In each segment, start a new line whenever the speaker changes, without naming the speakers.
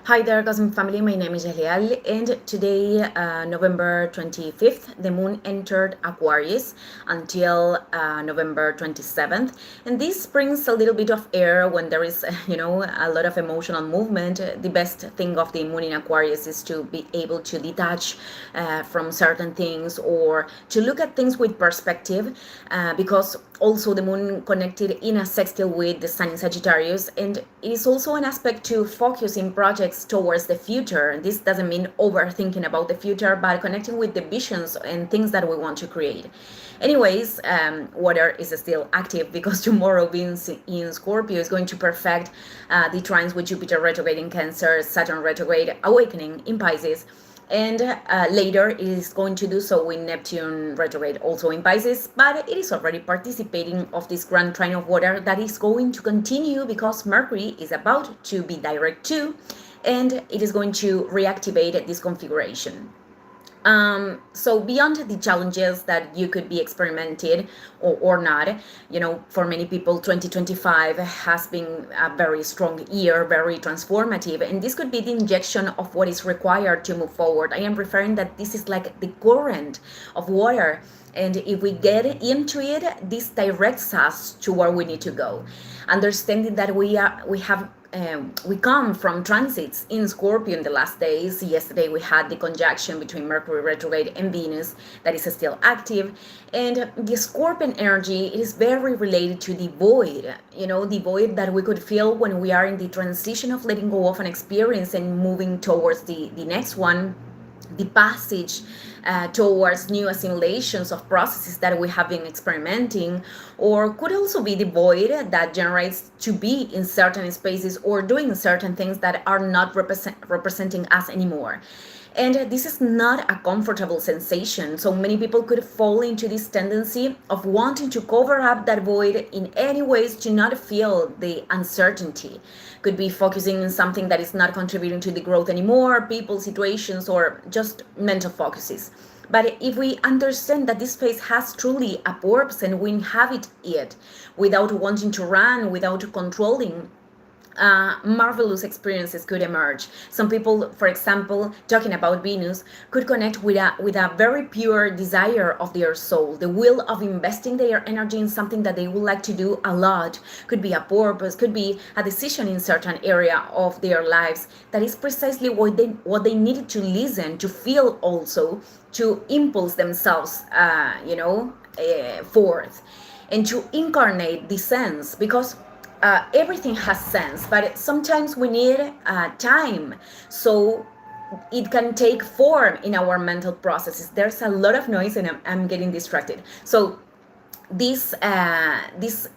Hi there, Cosmic Family. My name is Elial, and today, November 25th, the moon entered Aquarius until November 27th. And this brings a little bit of air when there is, a lot of emotional movement. The best thing of the moon in Aquarius is to be able to detach from certain things or to look at things with perspective, because also the moon connected in a sextile with the sun in Sagittarius, and it is also an aspect to focus in projects towards the future. This doesn't mean overthinking about the future, but connecting with the visions and things that we want to create. Anyways, water is still active because tomorrow Venus in Scorpio is going to perfect the trines with Jupiter retrograde in Cancer, Saturn retrograde, awakening in Pisces, and later it is going to do so with Neptune retrograde also in Pisces, but it is already participating of this grand trine of water that is going to continue because Mercury is about to be direct too, and it is going to reactivate this configuration. So beyond the challenges that you could be experimented or not, for many people, 2025 has been a very strong year, very transformative, and this could be the injection of what is required to move forward. I am referring that this is like the current of water, and if we get into it, this directs us to where we need to go. Understanding that we come from transits in Scorpio in the last days. Yesterday we had the conjunction between Mercury retrograde and Venus that is still active, and the Scorpion energy is very related to the void, the void that we could feel when we are in the transition of letting go of an experience and moving towards the next one, the passage towards new assimilations of processes that we have been experimenting, or could also be the void that generates to be in certain spaces or doing certain things that are not representing us anymore. And this is not a comfortable sensation. So many people could fall into this tendency of wanting to cover up that void in any ways to not feel the uncertainty. Could be focusing on something that is not contributing to the growth anymore, people, situations, or just mental focuses. But if we understand that this phase has truly a purpose and we inhabit it without wanting to run, without controlling, marvelous experiences could emerge. Some people, for example, talking about Venus, could connect with a very pure desire of their soul, the will of investing their energy in something that they would like to do a lot. Could be a purpose, could be a decision in certain area of their lives that is precisely what they needed to listen, to feel, also to impulse themselves, forth, and to incarnate the sense, because everything has sense, but sometimes we need time so it can take form in our mental processes. There's a lot of noise and I'm getting distracted. So these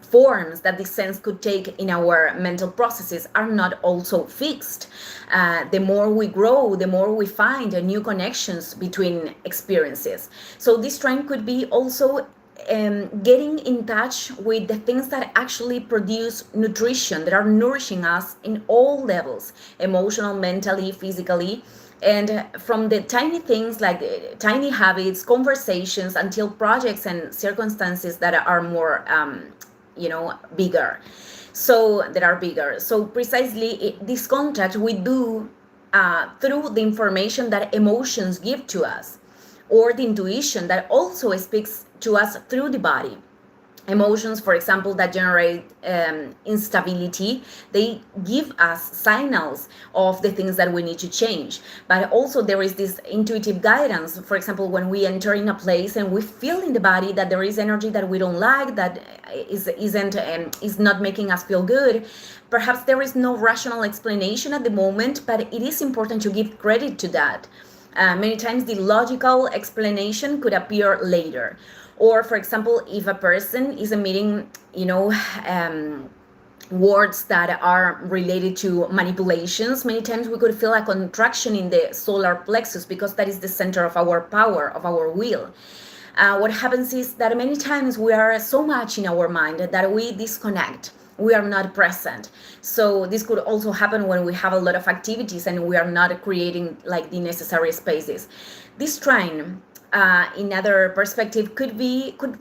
forms that this sense could take in our mental processes are not also fixed. The more we grow, the more we find new connections between experiences. So this trend could be also getting in touch with the things that actually produce nutrition, that are nourishing us in all levels, emotional, mentally, physically, and from the tiny things like tiny habits, conversations, until projects and circumstances that are more bigger, so precisely this contact we do through the information that emotions give to us, or the intuition that also speaks to us through the body. Emotions, for example, that generate instability, they give us signals of the things that we need to change. But also there is this intuitive guidance. For example, when we enter in a place and we feel in the body that there is energy that we don't like, that is not making us feel good, perhaps there is no rational explanation at the moment, but it is important to give credit to that. Many times the logical explanation could appear later. Or, for example, if a person is emitting, words that are related to manipulations, many times we could feel a contraction in the solar plexus, because that is the center of our power, of our will. What happens is that many times we are so much in our mind that we disconnect. We are not present. So this could also happen when we have a lot of activities and we are not creating like the necessary spaces. This trine another perspective could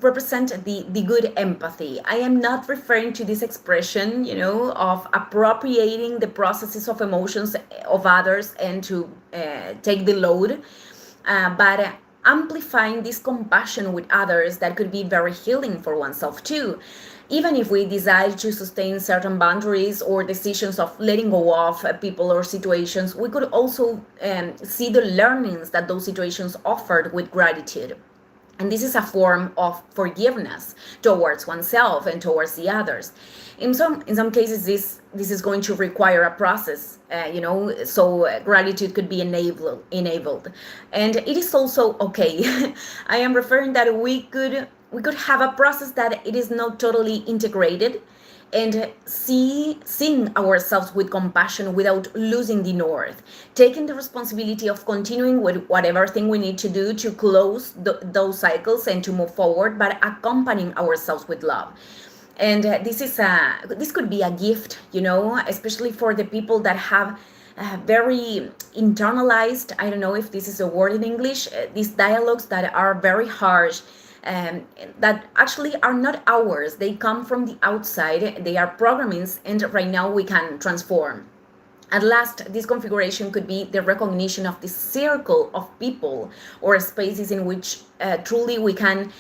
represent the good empathy. I am not referring to this expression, of appropriating the processes of emotions of others and to take the load, but amplifying this compassion with others that could be very healing for oneself too. Even if we decide to sustain certain boundaries or decisions of letting go of people or situations, we could also see the learnings that those situations offered with gratitude. And this is a form of forgiveness towards oneself and towards the others. In some cases, this is going to require a process, so gratitude could be enabled, and it is also okay. I am referring that we could have a process that it is not totally integrated, and seeing ourselves with compassion without losing the north, taking the responsibility of continuing with whatever thing we need to do to close those cycles and to move forward, but accompanying ourselves with love. And this could be a gift, especially for the people that have very internalized, I don't know if this is a word in English, these dialogues that are very harsh, that actually are not ours. They come from the outside. They are programmings, and right now we can transform. At last, this configuration could be the recognition of the circle of people or spaces in which truly we can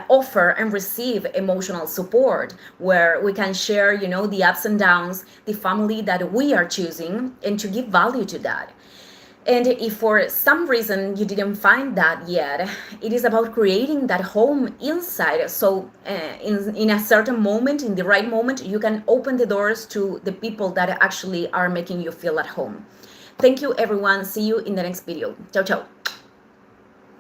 offer and receive emotional support, where we can share, the ups and downs, the family that we are choosing, and to give value to that. And if for some reason you didn't find that yet, it is about creating that home inside. So in a certain moment, in the right moment, you can open the doors to the people that actually are making you feel at home. Thank you, everyone. See you in the next video. Ciao, ciao.